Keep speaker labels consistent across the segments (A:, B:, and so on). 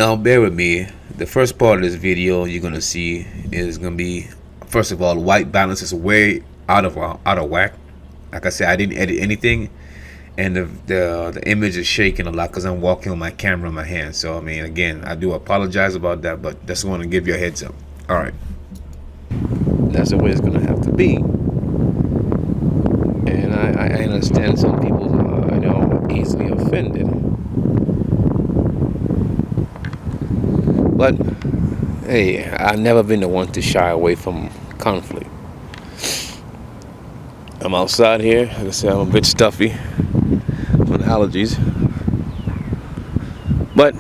A: Now bear with me. The first part of this video you're gonna see is gonna be, first of all, white balance is way out of whack. Like I said, I didn't edit anything, and the image is shaking a lot because I'm walking with my camera in my hand. So I mean, again, I do apologize about that, but just want to give you a heads up. All right, that's the way it's gonna have to be. And I understand some people are easily offended, but hey, I've never been the one to shy away from conflict. I'm outside here. Like I said, I'm a bit stuffy from the allergies, but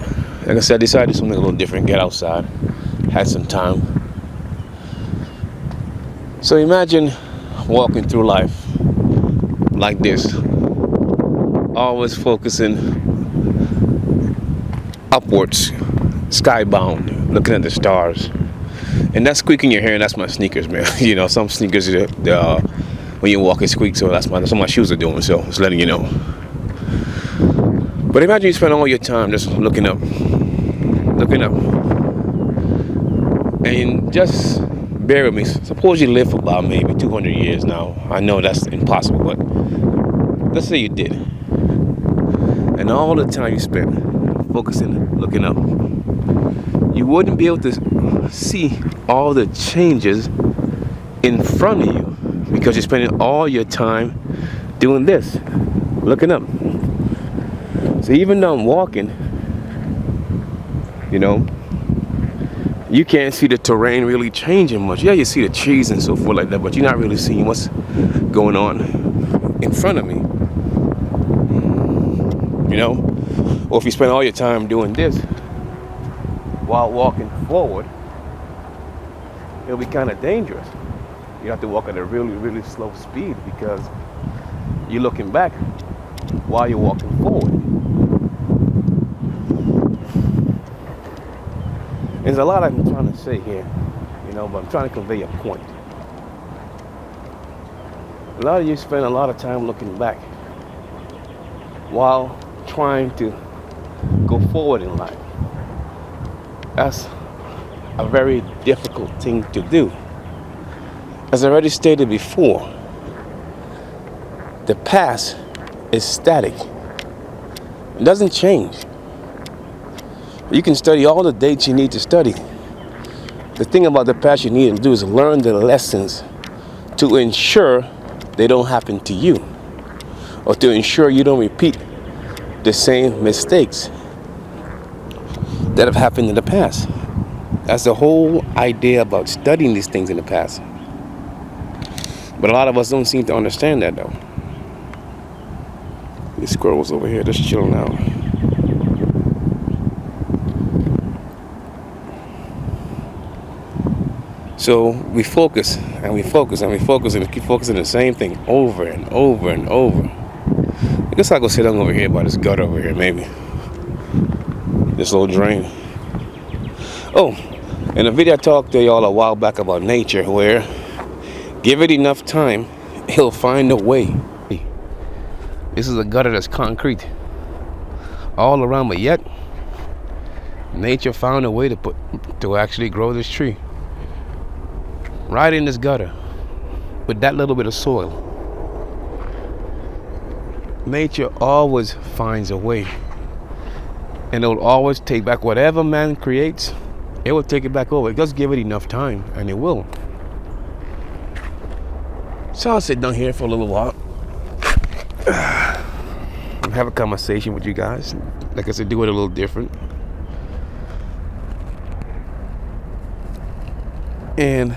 A: like I said, I decided to do something a little different. Get outside, had some time. So imagine walking through life like this, always focusing upwards, skybound, looking at the stars. And that squeak in your hair, that's my sneakers, man. You know, some sneakers, when you walk, it squeaks, so that's what my shoes are doing, so just letting you know. But imagine you spend all your time just looking up. And just bear with me. Suppose you live for about maybe 200 years now. I know that's impossible, but let's say you did. And all the time you spent focusing, looking up, you wouldn't be able to see all the changes in front of you because you're spending all your time doing this, looking up. So even though I'm walking, you can't see the terrain really changing much. Yeah, you see the trees and so forth like that, but you're not really seeing what's going on in front of me. Or if you spend all your time doing this while walking forward, it'll be kind of dangerous. You have to walk at a really, really slow speed because you're looking back while you're walking forward. There's a lot I'm trying to say here, but I'm trying to convey a point. A lot of you spend a lot of time looking back while trying to go forward in life. That's a very difficult thing to do. As I already stated before, the past is static. It doesn't change. You can study all the dates you need to study. The thing about the past you need to do is learn the lessons to ensure they don't happen to you, or to ensure you don't repeat the same mistakes that have happened in the past. That's the whole idea about studying these things in the past. But a lot of us don't seem to understand that, though. These squirrels over here just chilling out. So we focus and we focus and we focus and we keep focusing on the same thing over and over and over. I guess I'll go sit down over here by this gutter over here, maybe. This little drain. Oh, in a video I talked to y'all a while back about nature, where give it enough time, it'll find a way. This is a gutter that's concrete all around, but yet nature found a way to actually grow this tree right in this gutter with that little bit of soil. Nature always finds a way, and it will always take back whatever man creates. It will take it back over. Just give it enough time and it will. So I'll sit down here for a little while and have a conversation with you guys. Like I said, do it a little different. And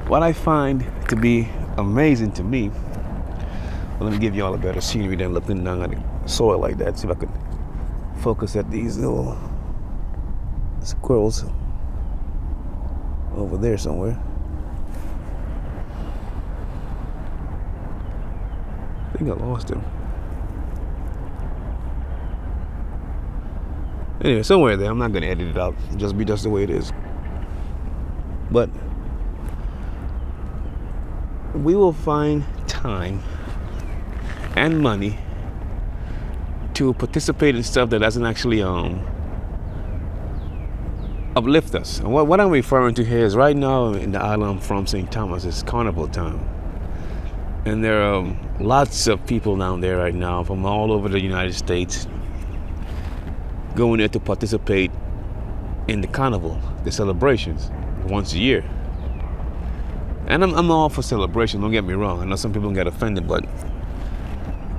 A: what I find to be amazing to me, well, let me give you all a better scenery than looking down at the soil like that. See if I could focus at these little squirrels over there somewhere. I think I lost him. Anyway, somewhere there. I'm not going to edit it out. Just be just the way it is. But we will find time and money to participate in stuff that doesn't actually uplift us. And what I'm referring to here is right now in the island from St. Thomas, it's carnival time. And there are lots of people down there right now from all over the United States going there to participate in the carnival, the celebrations, once a year. And I'm all for celebration, don't get me wrong. I know some people get offended, but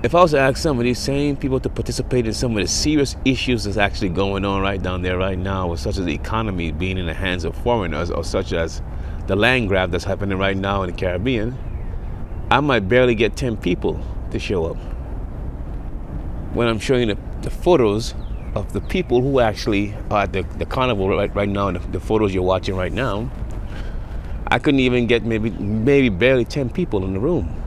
A: if I was to ask some of these same people to participate in some of the serious issues that's actually going on right down there right now, such as the economy being in the hands of foreigners, or such as the land grab that's happening right now in the Caribbean, I might barely get 10 people to show up. When I'm showing the photos of the people who actually are at the carnival right now, the photos you're watching right now, I couldn't even get maybe barely 10 people in the room.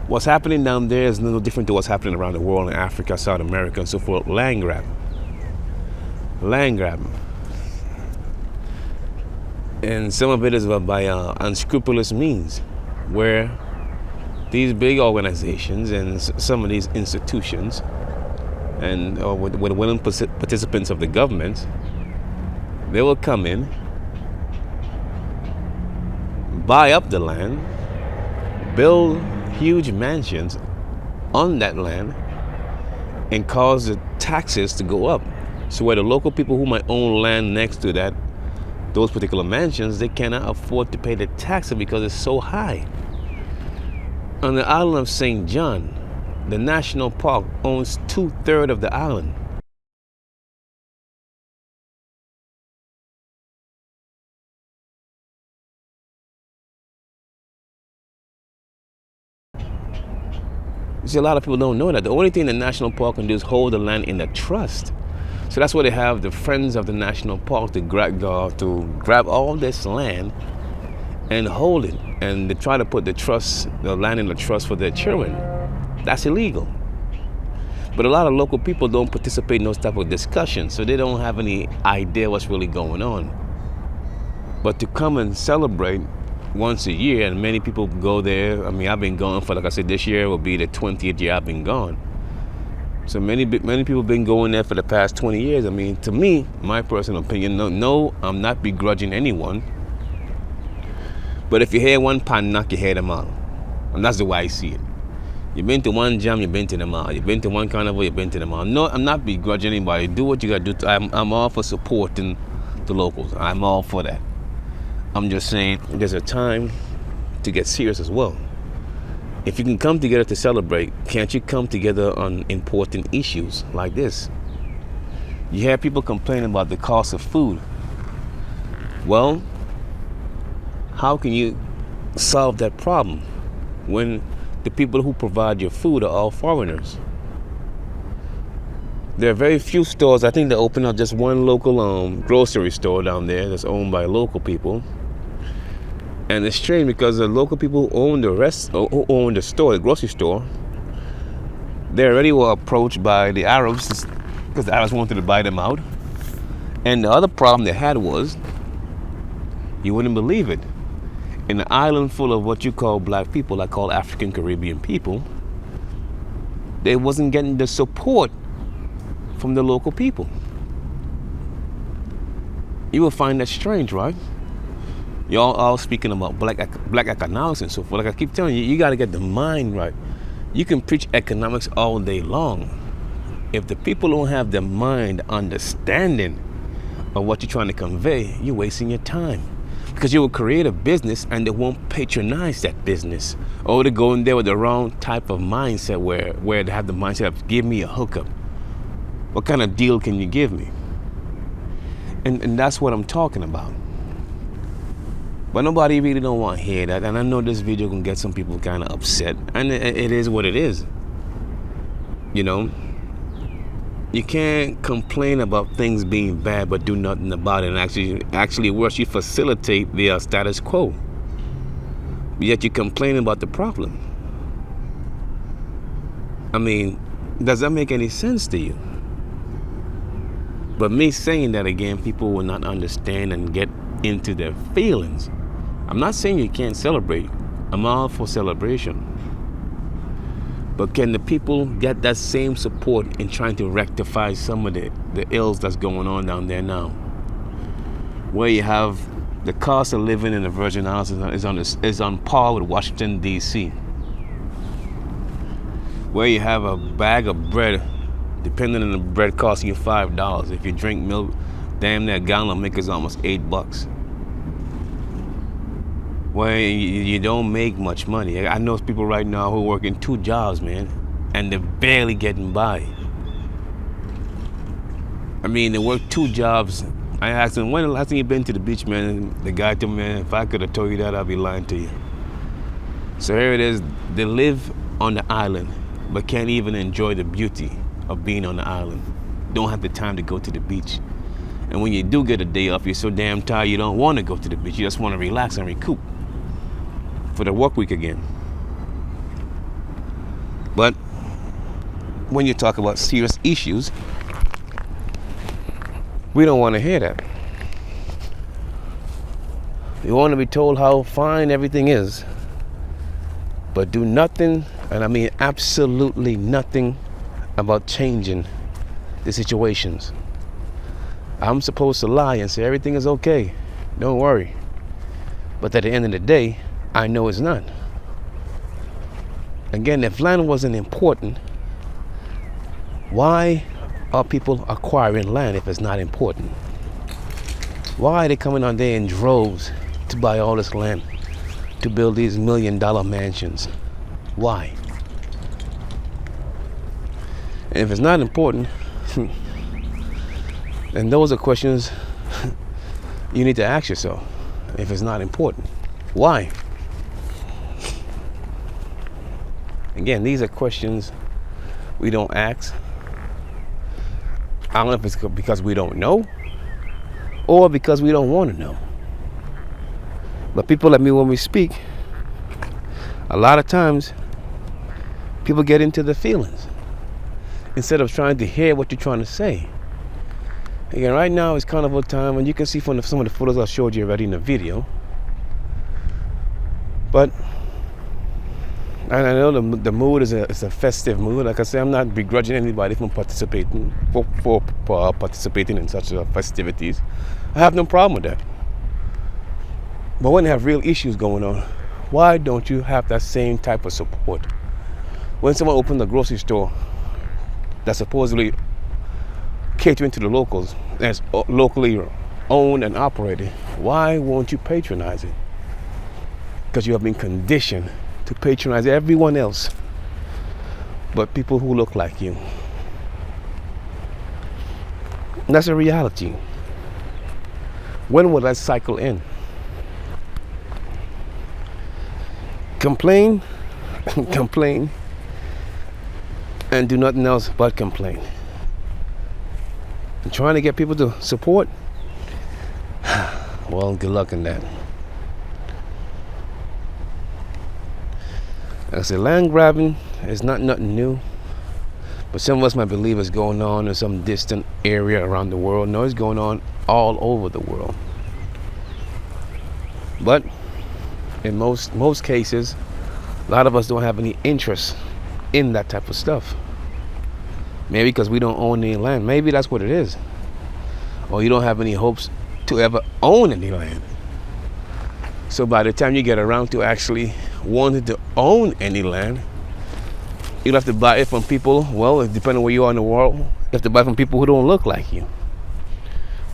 A: What's happening down there is no different to what's happening around the world in Africa, South America, and so forth. Land grab. And some of it is by unscrupulous means, where these big organizations and some of these institutions and with willing participants of the government, they will come in, buy up the land, build huge mansions on that land, and cause the taxes to go up. So where the local people who might own land next to those particular mansions, they cannot afford to pay the taxes because it's so high. On the island of St. John, the national park owns 2/3 of the island. You see, a lot of people don't know that. The only thing the national park can do is hold the land in a trust. So that's why they have the Friends of the National Park to grab all this land and hold it. And they try to put the land in the trust for their children. That's illegal. But a lot of local people don't participate in those type of discussions, so they don't have any idea what's really going on. But to come and celebrate once a year, and many people go there. I mean, I've been gone for, like I said, this year will be the 20th year I've been gone. So many people have been going there for the past 20 years. I mean, to me, my personal opinion, no, I'm not begrudging anyone. But if you hear one pan, knock your head them out. And that's the way I see it. You've been to one jam, you've been to them all. You've been to one carnival, you've been to them all. No, I'm not begrudging anybody. Do what you gotta do. I'm all for supporting the locals. I'm all for that. I'm just saying there's a time to get serious as well. If you can come together to celebrate, can't you come together on important issues like this? You hear people complaining about the cost of food. Well, how can you solve that problem when the people who provide your food are all foreigners? There are very few stores. I think they open up just one local grocery store down there that's owned by local people. And it's strange because the local people who own who own the store, the grocery store, they already were approached by the Arabs because the Arabs wanted to buy them out. And the other problem they had was, you wouldn't believe it, in an island full of what you call black people, I call African Caribbean people, they wasn't getting the support from the local people. You will find that strange, right? Y'all all speaking about black economics and so forth. Like I keep telling you, you got to get the mind right. You can preach economics all day long. If the people don't have the mind understanding of what you're trying to convey, you're wasting your time. Because you will create a business and they won't patronize that business. Or they go in there with the wrong type of mindset where they have the mindset of, give me a hookup. What kind of deal can you give me? And that's what I'm talking about. But nobody really don't want to hear that. And I know this video can get some people kind of upset. And it is what it is. You know? You can't complain about things being bad but do nothing about it. And actually worse, you facilitate the status quo. Yet you complain about the problem. I mean, does that make any sense to you? But me saying that again, people will not understand and get into their feelings. I'm not saying you can't celebrate. I'm all for celebration. But can the people get that same support in trying to rectify some of the ills that's going on down there now? Where you have the cost of living in the Virgin Islands is on par with Washington, D.C. Where you have a bag of bread, depending on the bread, costing you $5. If you drink milk, damn, that gallon of milk is almost $8. Where you don't make much money. I know people right now who are working 2 jobs, man, and they're barely getting by. I mean, they work 2 jobs. I asked him, when the last time you been to the beach, man? And the guy told me, man, if I could have told you that, I'd be lying to you. So here it is. They live on the island, but can't even enjoy the beauty of being on the island. Don't have the time to go to the beach. And when you do get a day off, you're so damn tired you don't want to go to the beach. You just want to relax and recoup for the work week again. But when you talk about serious issues, we don't want to hear that. We want to be told how fine everything is, but do nothing, and I mean absolutely nothing, about changing the situations. I'm supposed to lie and say everything is okay, don't worry. But at the end of the day, I know it's not. Again, if land wasn't important, why are people acquiring land if it's not important? Why are they coming on there in droves to buy all this land, to build these $1 million mansions? Why? And if it's not important, then those are questions you need to ask yourself. If it's not important, why? Again, these are questions we don't ask. I don't know if it's because we don't know or because we don't want to know. But people like me, when we speak, a lot of times people get into their feelings instead of trying to hear what you're trying to say. Again, right now it's carnival time, and you can see from some of the photos I showed you already in the video. But and I know the mood is a festive mood. Like I say, I'm not begrudging anybody from participating for participating in such festivities. I have no problem with that. But when you have real issues going on, why don't you have that same type of support? When someone opens a grocery store that's supposedly catering to the locals, that's locally owned and operated, why won't you patronize it? Because you have been conditioned to patronize everyone else but people who look like you. And that's a reality. When will that cycle end? Complain, complain, and do nothing else but complain. And trying to get people to support, well, good luck in that. Like I said, land grabbing is not nothing new, but some of us might believe it's going on in some distant area around the world. No, it's going on all over the world. But in most cases, a lot of us don't have any interest in that type of stuff. Maybe because we don't own any land. Maybe that's what it is. Or you don't have any hopes to ever own any land. So by the time you get around to actually wanting to own any land, you'll have to buy it from people, well, depending on where you are in the world, you have to buy from people who don't look like you.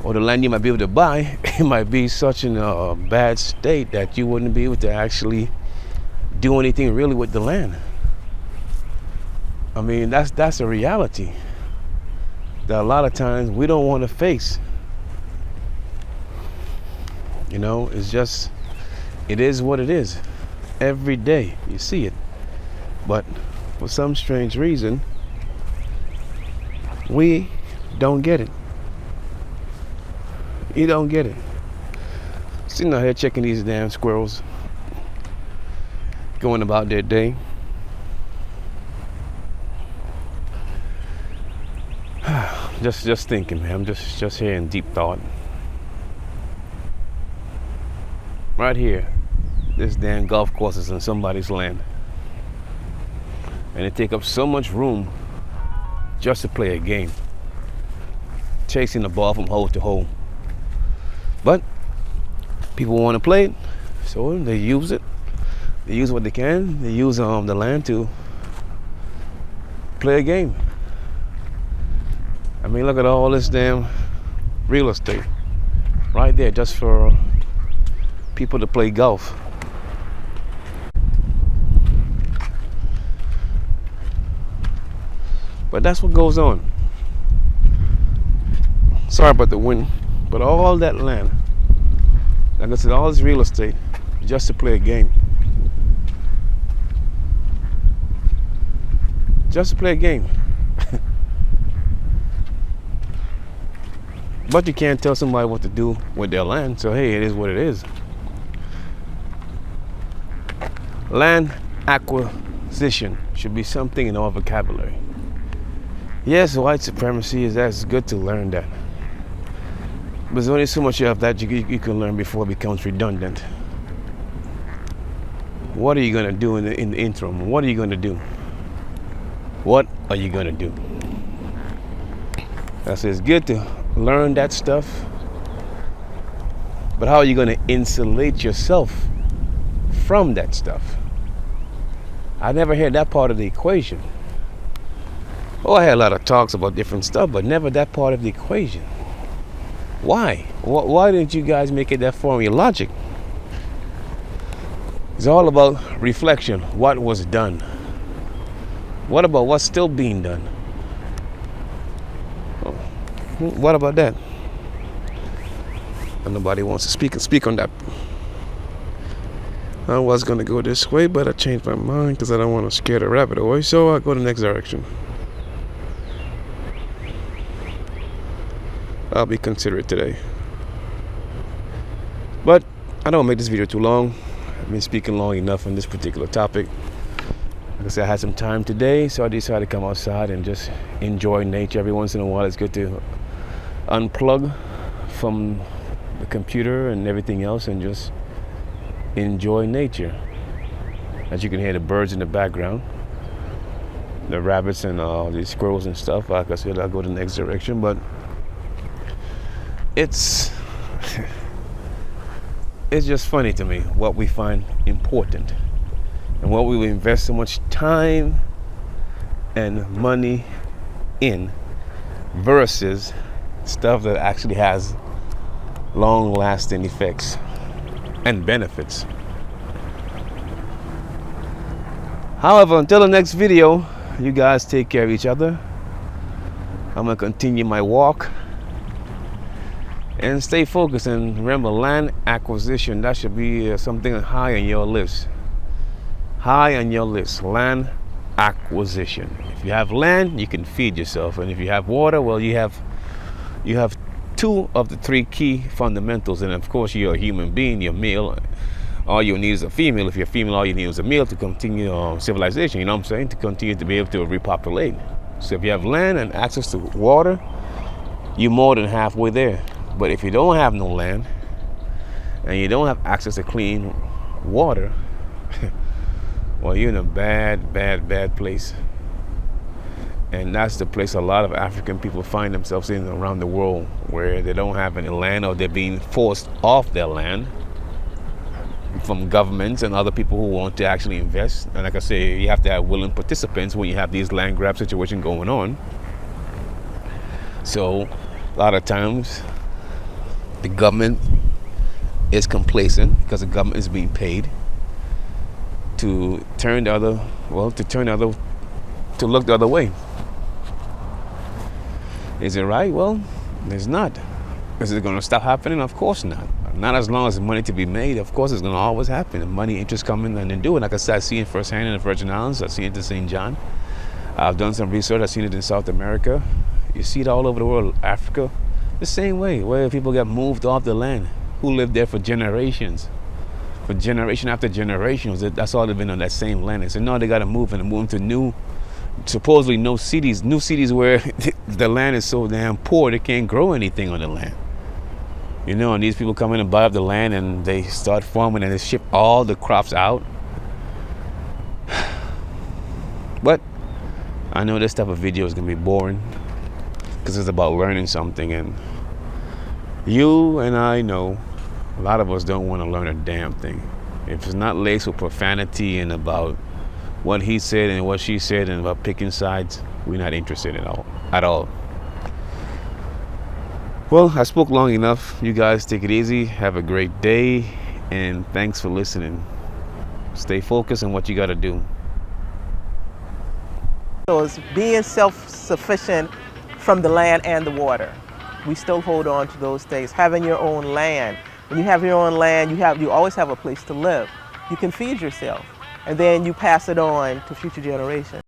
A: Or the land you might be able to buy, it might be such in a bad state that you wouldn't be able to actually do anything really with the land. I mean, that's a reality that a lot of times we don't want to face. You know, it's just, it is what it is. Every day you see it. But for some strange reason, we don't get it. You don't get it. Sitting out here checking these damn squirrels going about their day. Just thinking, man. I'm just here in deep thought. Right here, this damn golf course is in somebody's land. and they take up so much room just to play a game, chasing the ball from hole to hole. But people want to play it, so they use it. They use what they can. They use the land to play a game. I mean, look at all this damn real estate right there just for people to play golf. But that's what goes on. Sorry about the wind, but all that land, like I said, all this real estate just to play a game. Just to play a game. But you can't tell somebody what to do with their land, so hey, it is what it is. Land acquisition should be something in our vocabulary. Yes, white supremacy that's good to learn that. But there's only so much of that you can learn before it becomes redundant. What are you going to do in the interim? What are you going to do? What are you going to do? I say it's good to learn that stuff, but how are you going to insulate yourself from that stuff? I never heard that part of the equation. Oh, I had a lot of talks about different stuff, but never that part of the equation. Why? Why didn't you guys make it that form of your logic? It's all about reflection. What was done? What about what's still being done? What about that? And nobody wants to speak on that. I was going to go this way, but I changed my mind because I don't want to scare the rabbit away, so I'll go the next direction. I'll be considerate today. But I don't make this video too long. I've been speaking long enough on this particular topic. Like I said, I had some time today, so I decided to come outside and just enjoy nature. Every once in a while, it's good to unplug from the computer and everything else and just enjoy nature. As you can hear the birds in the background, the rabbits and these squirrels and stuff. Like I said, I'll go the next direction, but it's just funny to me what we find important and what we invest so much time and money in versus stuff that actually has long-lasting effects and benefits. However, until the next video, you guys take care of each other. I'm gonna continue my walk and stay focused. And remember, land acquisition, that should be something high on your list. High on your list, land acquisition. If you have land, you can feed yourself, and if you have water, well, you have two of the three key fundamentals. And of course, you're a human being, you're male. All you need is a female. If you're female, all you need is a male to continue civilization, you know what I'm saying? To continue to be able to repopulate. So if you have land and access to water, you're more than halfway there. But if you don't have no land and you don't have access to clean water, well, you're in a bad place. And that's the place a lot of African people find themselves in around the world, where they don't have any land, or they're being forced off their land from governments and other people who want to actually invest. And like I say, you have to have willing participants when you have these land grab situations going on. So a lot of times the government is complacent because the government is being paid to look the other way. Is it right? Well, it's not. Is it going to stop happening? Of course not. Not as long as there's money to be made. Of course, it's going to always happen. And money, interest coming and then doing. Like I said, I see it firsthand in the Virgin Islands. I've seen it in St. John. I've done some research. I've seen it in South America. You see it all over the world. Africa, the same way, where people get moved off the land, who lived there for generations. For generation after generations, that's all they've been on that same land. And so now they got to move and move to new, supposedly new cities where the land is so damn poor they can't grow anything on the land. You know, and these people come in and buy up the land and they start farming and they ship all the crops out. But I know this type of video is gonna be boring because it's about learning something, and you and I know a lot of us don't want to learn a damn thing. If it's not laced with profanity and about what he said and what she said and about picking sides, we're not interested at all. Well, I spoke long enough. You guys take it easy. Have a great day, and thanks for listening. Stay focused on what you got to do.
B: So it's being self-sufficient from the land and the water. We still hold on to those things. Having your own land. When you have your own land, you always have a place to live. You can feed yourself, and then you pass it on to future generations.